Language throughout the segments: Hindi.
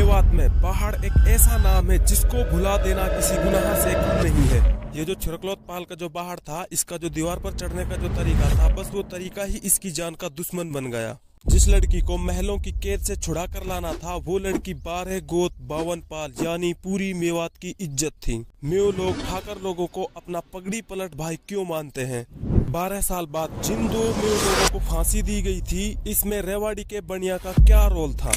मेवात में पहाड़ एक ऐसा नाम है जिसको भुला देना किसी गुनाह से कम नहीं है। ये जो छिरकलोत्पाल का जो पहाड़ था, इसका जो दीवार पर चढ़ने का जो तरीका था, बस वो तरीका ही इसकी जान का दुश्मन बन गया। जिस लड़की को महलों की कैद से छुड़ा कर लाना था, वो लड़की 12 गोत 52 पाल यानी पूरी मेवात की इज्जत थी। मेव लोग ठाकर लोगों को अपना पगड़ी पलट भाई क्यों मानते हैं। 12 साल बाद जिन 2 मेव लोगों को फांसी दी गई थी, इसमें रेवाड़ी के बनिया का क्या रोल था।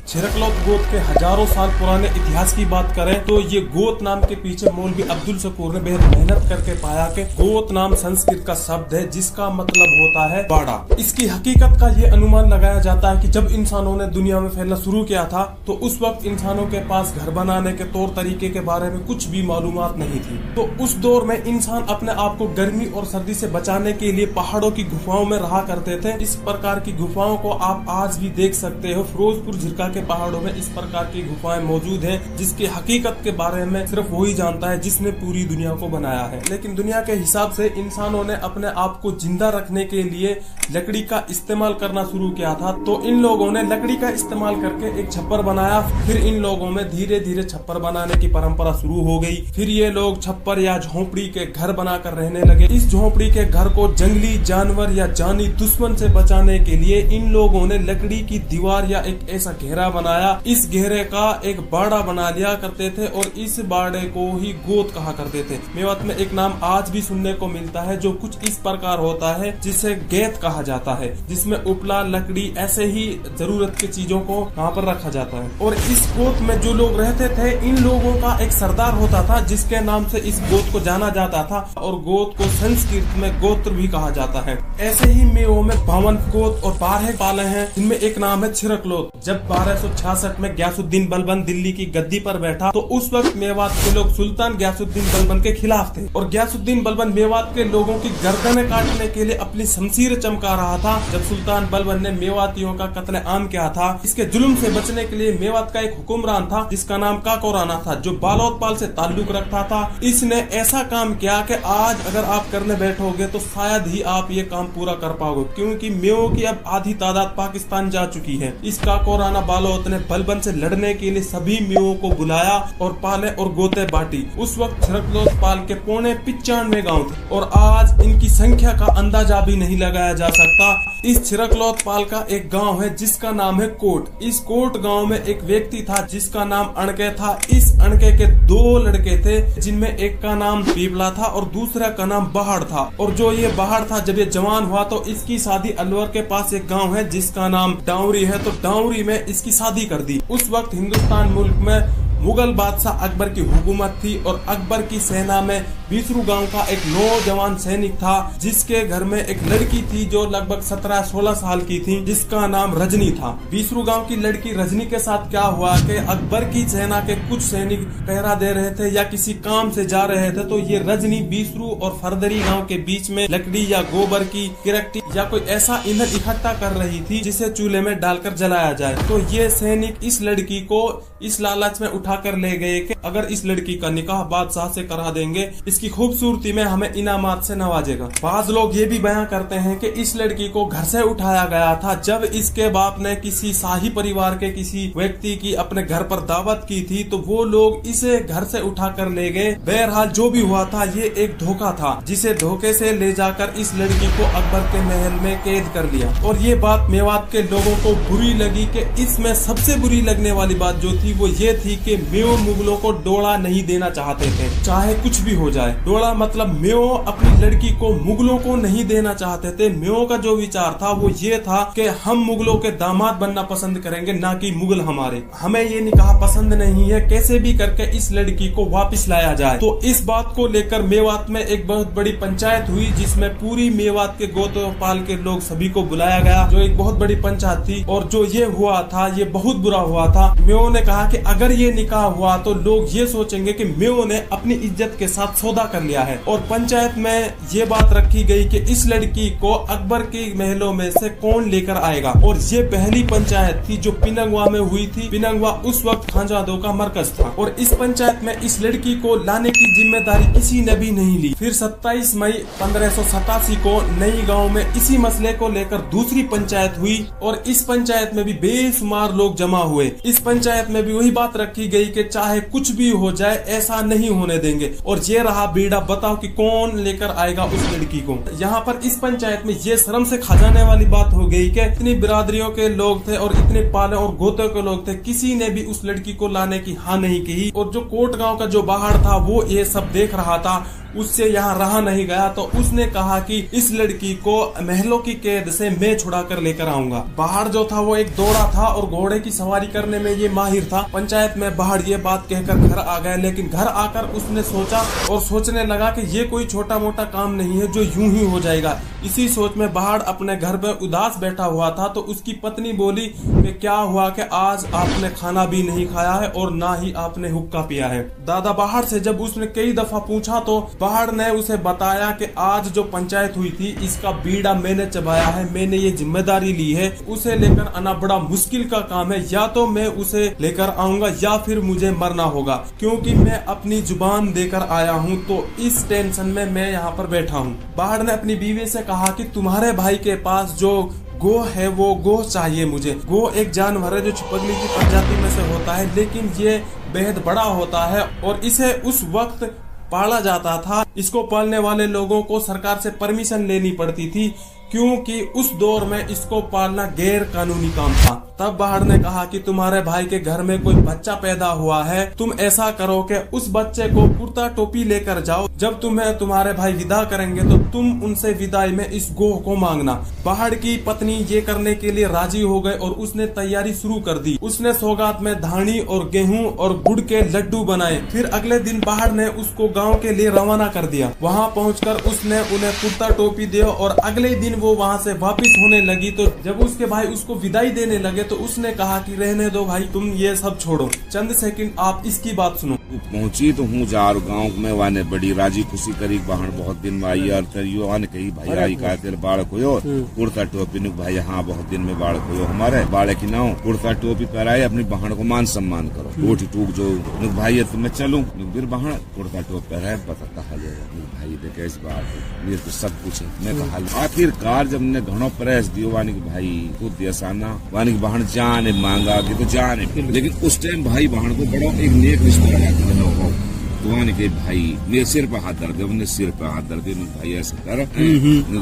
छिरकलोत गोत के हजारों साल पुराने इतिहास की बात करें तो ये गोत नाम के पीछे मौलवी अब्दुल शकूर ने बेहद मेहनत करके पाया कि गोत नाम संस्कृत का शब्द है जिसका मतलब होता है बाड़ा। इसकी हकीकत का ये अनुमान लगाया जाता है कि जब इंसानों ने दुनिया में फैलना शुरू किया था तो उस वक्त इंसानों के पास घर बनाने के तौर तरीके के बारे में कुछ भी मालूमात नहीं थी। तो उस दौर में इंसान अपने आप को गर्मी और सर्दी से बचाने के लिए पहाड़ों की गुफाओं में रहा करते थे। इस प्रकार की गुफाओं को आप आज भी देख सकते हो। फिरोजपुर झिरका के पहाड़ों में इस प्रकार की गुफाएं मौजूद हैं, जिसकी हकीकत के बारे में सिर्फ वही जानता है जिसने पूरी दुनिया को बनाया है। लेकिन दुनिया के हिसाब से इंसानों ने अपने आप को जिंदा रखने के लिए लकड़ी का इस्तेमाल करना शुरू किया था। तो इन लोगों ने लकड़ी का इस्तेमाल करके एक छप्पर बनाया। फिर इन लोगों में धीरे धीरे छप्पर बनाने की परंपरा शुरू हो गई। फिर ये लोग छप्पर या झोपड़ी के घर बनाकर रहने लगे। इस झोपड़ी के घर को जंगली जानवर या जानी दुश्मन से बचाने के लिए इन लोगों ने लकड़ी की दीवार या एक ऐसा घेरा बनाया। इस घेरे का एक बाड़ा बना लिया करते थे और इस बाड़े को ही गोत कहा करते थे। मेवात में एक नाम आज भी सुनने को मिलता है जो कुछ इस प्रकार होता है, जिसे गेत कहा जाता है, जिसमें उपला लकड़ी ऐसे ही जरूरत की चीजों को वहाँ पर रखा जाता है। और इस गोत में जो लोग रहते थे, इन लोगों का एक सरदार होता था जिसके नाम से इस गोत को जाना जाता था और गोत को संस्कृत में गोत्र भी कहा जाता है। ऐसे ही मेवों में 52 गोत और 12 पाले हैं, जिनमें एक नाम है छिरकलोत। जब 1266 में गयासुद्दीन बलबन दिल्ली की गद्दी पर बैठा तो उस वक्त मेवात के लोग सुल्तान गयासुद्दीन बलबन के खिलाफ थे और गयासुद्दीन बलबन मेवात के लोगों की गर्दनें काटने के लिए अपनी शमशीर चमका रहा था। जब सुल्तान बलबन ने मेवातियों का कत्ले आम किया था, इसके जुल्म से बचने के लिए मेवात का एक हुक्मरान था जिसका नाम काको राणा था, जो बालोतपाल से ताल्लुक रखता था। इसने ऐसा काम किया कि आज अगर आप करने बैठोगे तो शायद ही आप ये काम पूरा कर पाओगे, क्योंकि मेवों की अब आधी तादाद पाकिस्तान जा चुकी है। इस काको राणा बालोत ने बलबन से लड़ने के लिए सभी मेवों को बुलाया और पाले और गोते बांटी। उस वक्त छिरकलोत्पाल के 95 गांव थे और आज इनकी संख्या का अंदाजा भी नहीं लगाया जा सकता। इस छिरकलोत्पाल का एक गांव है जिसका नाम है कोट। इस कोट गांव में एक व्यक्ति था जिसका नाम अणके था। इस अणके के 2 लड़के थे, जिनमें एक का नाम पीपला था और दूसरा का नाम बहाड़ था। और जो ये बहाड़ था, जब ये जवान हुआ तो इसकी शादी अलवर के पास एक गाँव है जिसका नाम डाउरी है, तो डाउरी में इसकी शादी कर दी। उस वक्त हिंदुस्तान मुल्क में मुगल बादशाह अकबर की हुकूमत थी और अकबर की सेना में बीसरू गांव का एक नौजवान सैनिक था जिसके घर में एक लड़की थी जो लगभग 17-16 साल की थी, जिसका नाम रजनी था। बीसरू गांव की लड़की रजनी के साथ क्या हुआ कि अकबर की सेना के कुछ सैनिक पहरा दे रहे थे या किसी काम से जा रहे थे, तो ये रजनी बीसरू और फरदरी गाँव के बीच में लकड़ी या गोबर की किरकटी या कोई ऐसा ईंधन इकट्ठा कर रही थी जिसे चूल्हे में डालकर जलाया जाए। तो ये सैनिक इस लड़की को इस लालच में उठा कर ले गए कि अगर इस लड़की का निकाह बादशाह से करा देंगे, इसकी खूबसूरती में हमें इनामात से नवाजेगा। बाज लोग ये भी बयां करते हैं कि इस लड़की को घर से उठाया गया था जब इसके बाप ने किसी शाही परिवार के किसी व्यक्ति की अपने घर पर दावत की थी, तो वो लोग इसे घर से उठा कर ले गए। बहरहाल जो भी हुआ था, ये एक धोखा था जिसे धोखे से ले जाकर इस लड़की को अकबर के महल में कैद कर लिया। और ये बात मेवात के लोगों को बुरी लगी कि इसमें सबसे बुरी लगने वाली बात जो थी वो ये थी कि मेव मुगलों को डोला नहीं देना चाहते थे, चाहे कुछ भी हो जाए। डोला मतलब मेव अपनी लड़की को मुगलों को नहीं देना चाहते थे। मेव का जो विचार था वो ये था कि हम मुगलों के दामाद बनना पसंद करेंगे, ना कि मुगल हमारे। हमें ये निकाह पसंद नहीं है, कैसे भी करके इस लड़की को वापस लाया जाए। तो इस बात को लेकर मेवात में एक बहुत बड़ी पंचायत हुई जिसमें पूरी मेवात के गोत्रपाल के लोग सभी को बुलाया गया, जो एक बहुत बड़ी पंचायत थी। और जो ये हुआ था ये बहुत बुरा हुआ था। मेव ने कहा कि अगर ये निकाह हुआ तो लोग ये सोचेंगे कि मेव ने अपनी इज्जत के साथ सौदा कर लिया है। और पंचायत में ये बात रखी गई कि इस लड़की को अकबर के महलों में से कौन लेकर आएगा। और ये पहली पंचायत थी जो पिनंगवा में हुई थी। पिनंगवा उस वक्त खांजादो का मरकज था और इस पंचायत में इस लड़की को लाने की जिम्मेदारी किसी ने भी नहीं ली। फिर 27 मई 1587 को नई गांव में इसी मसले को लेकर दूसरी पंचायत हुई और इस पंचायत में भी बेशुमार लोग जमा हुए। इस पंचायत में भी वही बात रखी गई कि चाहे कुछ भी हो जाए ऐसा नहीं होने देंगे। और ये रहा बीड़ा, बताओ कि कौन लेकर आएगा उस लड़की को। यहाँ पर इस पंचायत में ये शर्म से खा जाने वाली बात हो गई कि इतनी बिरादरियों के लोग थे और इतने पाले और गोते के लोग थे, किसी ने भी उस लड़की को लाने की हाँ नहीं की। और जो कोट गांव का जो बाहर था वो ये सब देख रहा था, उससे यहाँ रहा नहीं गया तो उसने कहा कि इस लड़की को महलों की कैद से मैं छुड़ा कर लेकर आऊंगा। बाहर जो था वो एक दौड़ा था और घोड़े की सवारी करने में ये माहिर था। पंचायत में बाहर ये बात कहकर घर आ गया, लेकिन घर आकर उसने सोचा और सोचने लगा कि ये कोई छोटा मोटा काम नहीं है जो यूं ही हो जाएगा। इसी सोच में बाहर अपने घर पे उदास बैठा हुआ था तो उसकी पत्नी बोली कि क्या हुआ कि आज आपने खाना भी नहीं खाया है और ना ही आपने हुक्का पिया है। दादा बाहर से जब उसने कई दफा पूछा तो बाहर ने उसे बताया कि आज जो पंचायत हुई थी इसका बीड़ा मैंने चबाया है, मैंने ये जिम्मेदारी ली है। उसे लेकर आना बड़ा मुश्किल का काम है, या तो मैं उसे लेकर आऊंगा या फिर मुझे मरना होगा, क्योंकि मैं अपनी जुबान देकर आया हूँ। तो इस टेंशन में मैं यहाँ पर बैठा हूँ। बाहर ने अपनी बीवी से कहा कि तुम्हारे भाई के पास जो गो है वो गो चाहिए मुझे। गो एक जानवर है जो चिपकली की प्रजाति में से होता है, लेकिन ये बेहद बड़ा होता है और इसे उस वक्त पाला जाता था। इसको पालने वाले लोगों को सरकार से परमिशन लेनी पड़ती थी, क्योंकि उस दौर में इसको पालना गैर कानूनी काम था। तब बाहर ने कहा कि तुम्हारे भाई के घर में कोई बच्चा पैदा हुआ है, तुम ऐसा करो कि उस बच्चे को कुर्ता टोपी लेकर जाओ। जब तुम्हें तुम्हारे भाई विदा करेंगे तो तुम उनसे विदाई में इस गोह को मांगना। बाहर की पत्नी ये करने के लिए राजी हो गए और उसने तैयारी शुरू कर दी। उसने सौगात में धानी और गेहूं और गुड़ के लड्डू बनाए। फिर अगले दिन बाहर ने उसको गाँव के लिए रवाना कर दिया। वहाँ पहुँचकर उसने उन्हें कुर्ता टोपी दिया और अगले दिन वो वहाँ से वापिस होने लगी। तो जब उसके भाई उसको विदाई देने लगे तो उसने कहा कि रहने दो भाई, तुम ये सब छोड़ो, चंद सेकंड आप इसकी बात सुनो। पहुंची तो हूँ जार गाँव में, वाने बड़ी राजी खुशी करी। बाहर बहुत दिन में आई और वाने कही भाई आई का तेरे बालक हो कुर्ता टोपी नुक भाई, हाँ बहुत दिन में बालक हो हमारे बालक की नाव कुर्ता टोपी पहराए, अपनी बहन को मान सम्मान करो। टूट टूक जो नुक भाई तो मैं चलूँ, फिर बहन कुर्ता टोप पहराए बता कहा भाई देखे इस बात मेरे तो सब कुछ है। मैं कहा आखिरकार जब ने घणो प्रेस दियो वानी की भाई खुद दिया वानी की बहन जाने मांगा कि तो जाने, लेकिन उस टाइम भाई बहन को बड़ा एक नेक रिश्ता लगा तो वानी के भाई मेरे सिर पे हाथ दर्द, अपने सिर पे हाथ दर्द भाई ऐसा कर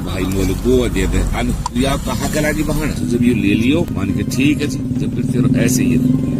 भाई मोल गो दे दे या कहा करा की बहन जब ये ले लियो वानी के ठीक है। जब फिर ऐसे ही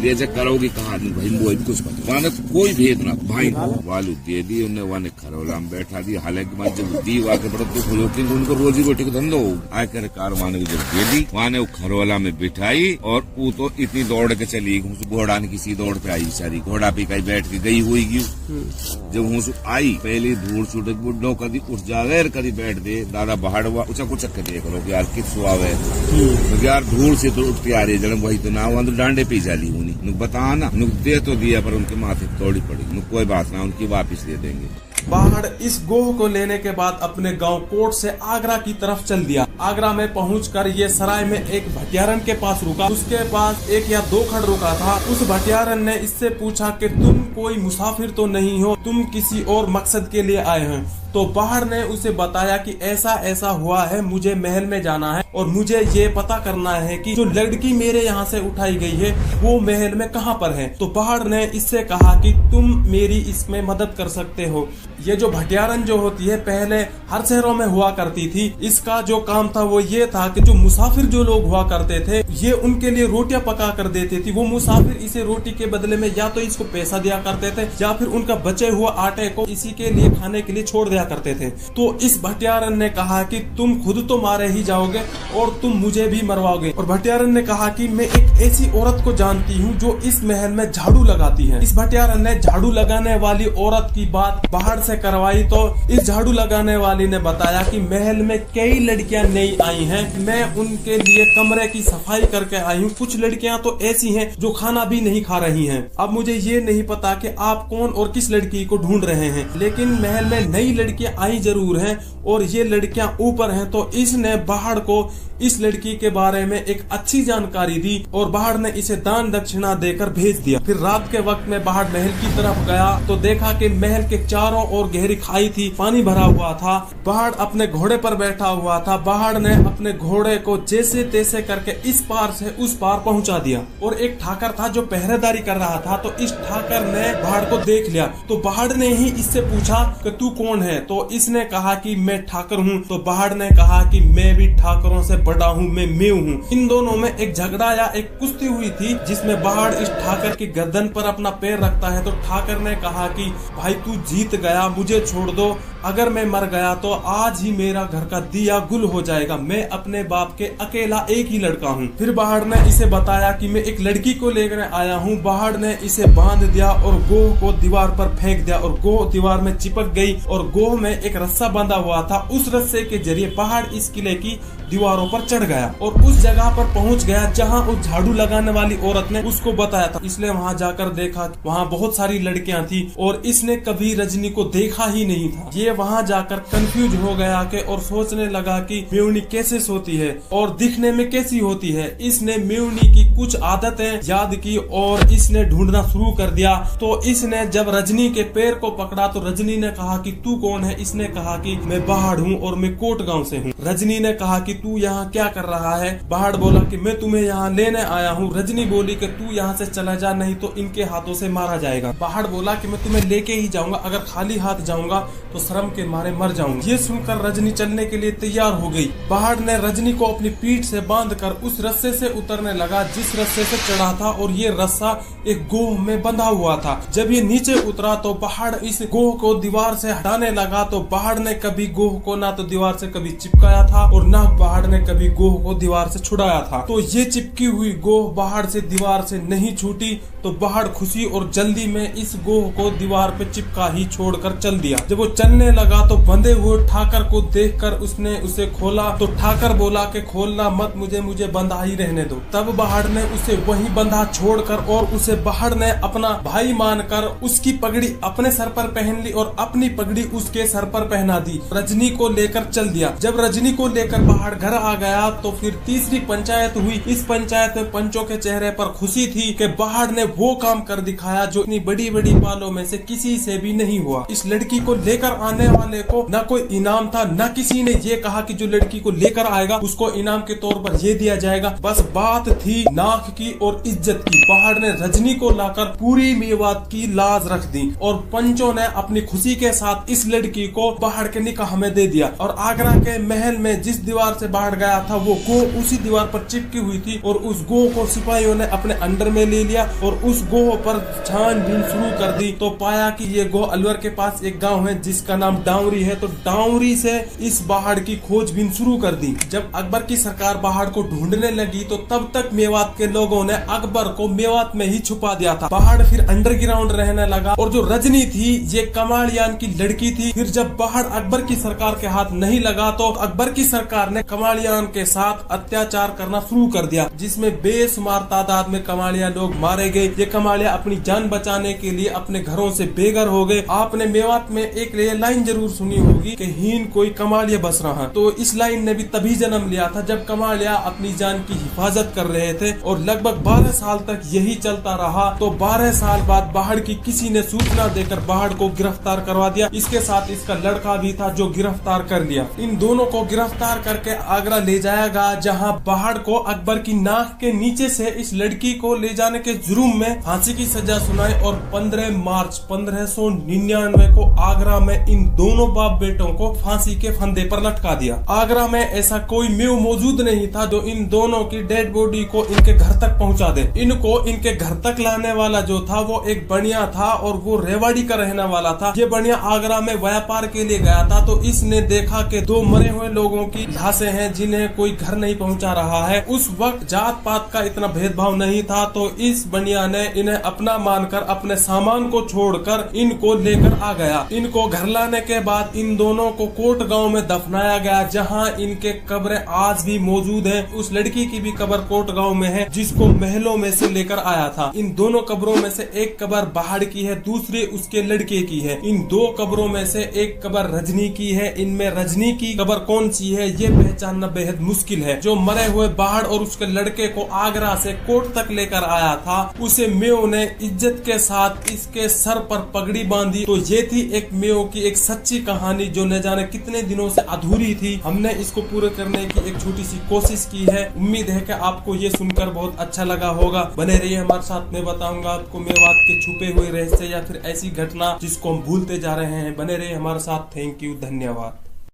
ले जा करोगी कहा भाई वो कुछ वाने कोई भेद ना भाई वालू दे दी उन्हें वाने खरोला में बैठा दी। हालांकि मान जब दी वाके बड़ा दुख हो क्योंकि उनको रोजी रोटी का धंधो आयकर कार वाने को जब दे दी वाने वो खरोला में बिठाई और वो तो इतनी दौड़ के चली घोड़ा ने किसी दौड़ पे आई सारी घोड़ा पे कहीं बैठ के गई हुई जब हूँ आई पहली धूल छूट बुढ़ो कभी उठ जावे कभी बैठ दे दादा बाहर हुआ उचा कुछ देख लो यार किस आवे तो यार धूल से तो उठती आ रही है जन्म वही तो ना हुआ तो डांडे पे जाली हुई बता ना नुक दे तो दिया पर उनके माथे तोड़ी पड़ी नुक कोई बात ना उनकी वापिस दे देंगे। बाहर इस गोह को लेने के बाद अपने गांव कोट से आगरा की तरफ चल दिया। आगरा में पहुंचकर ये सराय में एक भटियारन के पास रुका। उसके पास एक या दो खड़ रुका था। उस भटियारन ने इससे पूछा कि तुम कोई मुसाफिर तो नहीं हो, तुम किसी और मकसद के लिए आए हैं। तो बाहर ने उसे बताया कि ऐसा ऐसा हुआ है, मुझे महल में जाना है और मुझे ये पता करना है कि जो लड़की मेरे यहाँ से उठाई गई है वो महल में कहाँ पर है। तो बाहर ने इससे कहा कि तुम मेरी इसमें मदद कर सकते हो। ये जो भटियारन जो होती है पहले हर शहरों में हुआ करती थी। इसका जो काम था वो ये था कि जो मुसाफिर जो लोग हुआ करते थे ये उनके लिए रोटियां पका कर देती थी। वो मुसाफिर इसे रोटी के बदले में या तो इसको पैसा दिया करते थे या फिर उनका बचे हुआ आटे को इसी के लिए खाने के लिए छोड़ दिया सोया करते थे। तो इस भटियारन ने कहा कि तुम खुद तो मारे ही जाओगे और तुम मुझे भी मरवाओगे। और भटियारन ने कहा कि मैं एक ऐसी औरत को जानती हूँ जो इस महल में झाड़ू लगाती है। इस भटियारन ने झाड़ू लगाने वाली औरत की बात बाहर से करवाई। तो इस झाड़ू लगाने वाली ने बताया कि महल में कई लड़कियां नई आई हैं, मैं उनके लिए कमरे की सफाई करके आई हूँ। कुछ लड़कियां तो ऐसी हैं जो खाना भी नहीं खा रही हैं। अब मुझे ये नहीं पता कि आप कौन और किस लड़की को ढूंढ रहे हैं, लेकिन महल में नई लड़कियां आई जरूर हैं और ये लड़कियां ऊपर हैं। तो इसने बाहड़ को इस लड़की के बारे में एक अच्छी जानकारी दी और बाहड़ ने इसे दान दक्षिणा देकर भेज दिया। फिर रात के वक्त में बाहड़ महल की तरफ गया तो देखा कि महल के चारों ओर गहरी खाई थी, पानी भरा हुआ था। बाहड़ अपने घोड़े पर बैठा हुआ था। बाहड़ ने अपने घोड़े को जैसे तैसे करके इस पार से उस पार पहुंचा दिया और एक ठाकर था जो पहरेदारी कर रहा था। तो इस ठाकर ने बाहड़ को देख लिया। तो बाहड़ ने ही इससे पूछा कि तू कौन है। तो इसने कहा कि मैं ठाकर हूँ। तो बाहड़ ने कहा कि मैं भी ठाकरों से बड़ा हूँ, मैं मेव हूँ। इन दोनों में एक झगड़ा या एक कुश्ती हुई थी जिसमें बाहड़ इस ठाकर की गर्दन पर अपना पैर रखता है। तो ठाकर ने कहा कि भाई तू जीत गया, मुझे छोड़ दो, अगर मैं मर गया तो आज ही मेरा घर का दिया गुल हो जाएगा, मैं अपने बाप के अकेला एक ही लड़का हूँ। फिर बाहड़ ने इसे बताया कि मैं एक लड़की को लेकर आया हूँ। बाहड़ ने इसे बांध दिया और गोह को दीवार पर फेंक दिया और गोह दीवार में चिपक गई और गोह में एक रस्सा बंधा हुआ था। उस रस्से के जरिए बाहड़ इस किले की दीवारों पर चढ़ गया और उस जगह पर पहुंच गया जहां उस झाड़ू लगाने वाली औरत ने उसको बताया था। इसलिए वहां जाकर देखा, वहां बहुत सारी लड़कियां थी और इसने कभी रजनी को देखा ही नहीं था। ये वहां जाकर कंफ्यूज हो गया कि और सोचने लगा कि मेवनी कैसे सोती है और दिखने में कैसी होती है। इसने मेवनी की कुछ आदतें याद की और इसने ढूंढना शुरू कर दिया। तो इसने जब रजनी के पैर को पकड़ा तो रजनी ने कहा कि तू कौन है। इसने कहा कि मैं बाहड़ हूँ और मैं कोट गाँव से हूँ। रजनी ने कहा कि तू यहाँ क्या कर रहा है। बाहड़ बोला कि मैं तुम्हें यहाँ लेने आया हूँ। रजनी बोली कि तू यहाँ से चला जा, नहीं तो इनके हाथों से मारा जाएगा। बाहड़ बोला कि मैं तुम्हें लेके ही जाऊंगा, अगर खाली हाथ जाऊंगा तो शर्म के मारे मर जाऊंगी। ये सुनकर रजनी चलने के लिए तैयार हो गई। बाहड़ ने रजनी को अपनी पीठ से बांधकर उस रस्से से उतरने लगा जिस रस्से से चढ़ा था और ये रस्सा एक गोह में बंधा हुआ था। जब ये नीचे उतरा तो बाहड़ इस गोह को दीवार से हटाने लगा। तो बाहड़ ने कभी गोह को ना तो दीवार से कभी चिपकाया था और ना बाहड़ ने कभी गोह को दीवार से छुड़ाया था। तो ये चिपकी हुई गोह बाहड़ से दीवार से नहीं छूटी। तो बाहड़ खुशी और जल्दी में इस गोह को दीवार पे चिपका ही छोड़कर चल दिया। जब वो चलने लगा तो बंधे हुए ठाकर को देखकर उसने उसे खोला। तो ठाकर बोला कि खोलना मत, मुझे बंधा ही रहने दो। तब बाहड़ ने उसे वहीं बंधा छोड़कर और उसे बाहड़ ने अपना भाई मानकर उसकी पगड़ी अपने सर पर पहन ली और अपनी पगड़ी उसके सर पर पहना दी। रजनी को लेकर चल दिया। जब रजनी को लेकर बाहड़ घर आ गया तो फिर तीसरी पंचायत हुई। इस पंचायत में पंचों के चेहरे पर खुशी थी कि बाहड़ ने वो काम कर दिखाया जो इतनी बड़ी बड़ी बालों में से किसी से भी नहीं हुआ। इस लड़की को लेकर आने वाले को न कोई इनाम था, न किसी ने ये कहा कि जो लड़की को लेकर आएगा उसको इनाम के तौर पर ये दिया जाएगा। बस बात थी नाक की और इज्जत की। बाहड़ ने रजनी को लाकर पूरी मेवात की लाज रख दी और पंचों ने अपनी खुशी के साथ इस लड़की को बाहड़ के निकाह में दे दिया। और आगरा के महल में जिस दीवार से बाहड़ गया था वो गोह उसी दीवार पर चिपकी हुई थी और उस गोह को सिपाहियों ने अपने अंडर में ले लिया और उस गोह पर छानबीन शुरू कर दी। तो पाया कि ये गोह अलवर के पास एक गांव है जिसका नाम डाउरी है। तो डाउरी से इस बाहड़ की खोजबीन शुरू कर दी। जब अकबर की सरकार बाहड़ को ढूंढने लगी तो तब तक मेवात के लोगों ने अकबर को मेवात में ही छुपा दिया था। बाहड़ फिर अंडरग्राउंड रहने लगा और जो रजनी थी ये कमालियान की लड़की थी। फिर जब बाहड़ अकबर की सरकार के हाथ नहीं लगा तो अकबर की सरकार ने कमालियान के साथ अत्याचार करना शुरू कर दिया, जिसमें बेशुमार तादाद में कमालिया लोग मारे गए। ये कमालिया अपनी जान बचाने के लिए अपने घरों से बेघर हो गए। आपने मेवात में एक लाइन जरूर सुनी होगी कि हीन कोई कमालिया बस रहा। तो इस लाइन ने भी तभी जन्म लिया था जब कमालिया अपनी जान की हिफाजत कर रहे थे और लगभग 12 साल तक यही चलता रहा। तो 12 साल बाद बाहड़ की किसी ने सूचना देकर बाहड़ को गिरफ्तार करवा दिया। इसके साथ इसका लड़का भी था जो गिरफ्तार कर लिया। इन दोनों को गिरफ्तार करके आगरा जगह ले जाया गया जहां बाढ़ को अकबर की नाक के नीचे से इस लड़की को ले जाने के जुर्म में फांसी की सजा सुनाई और 15 मार्च 1599 को आगरा में इन दोनों बाप बेटों को फांसी के फंदे पर लटका दिया। आगरा में ऐसा कोई मेव मौजूद नहीं था जो इन दोनों की डेड बॉडी को इनके घर तक पहुंचा दे। इनको इनके घर तक लाने वाला जो था वो एक बनिया था और वो रेवाड़ी का रहने वाला था। ये बनिया आगरा में व्यापार के लिए गया था तो इसने देखा कि दो मरे हुए लोगों की लाशें हैं जिन्हें कोई घर नहीं पहुंचा रहा है। उस वक्त जात पात का इतना भेदभाव नहीं था तो इस बनिया ने इन्हें अपना मानकर अपने सामान को छोड़कर इनको लेकर आ गया। इनको घर लाने के बाद इन दोनों को कोट गांव में दफनाया गया जहां इनके कब्रें आज भी मौजूद हैं। उस लड़की की भी कब्र कोट गांव में है जिसको महलों में से लेकर आया था। इन दोनों कब्रों में से एक कब्र बाहर की है, दूसरी उसके लड़के की है। इन दो कब्रों में से एक कब्र रजनी की है। इनमें रजनी की कब्र कौन सी है ये पहचानना बेहद मुश्किल है। जो मरे हुए बाहर और उसके लड़के को आगरा से कोट तक लेकर आया था उसे मेव ने इज्जत के साथ इसके सर पर पगड़ी बांधी। तो ये थी एक मेव की एक सच्ची कहानी जो न जाने कितने दिनों से अधूरी थी। हमने इसको पूरे करने की एक छोटी सी कोशिश की है। उम्मीद है कि आपको ये सुनकर बहुत अच्छा लगा होगा। बने रहिए हमारे साथ, मैं बताऊंगा आपको मेवात के छुपे हुए रहस्य या फिर ऐसी घटना जिसको हम भूलते जा रहे हैं। बने रहिए हमारे साथ। थैंक यू, धन्यवाद।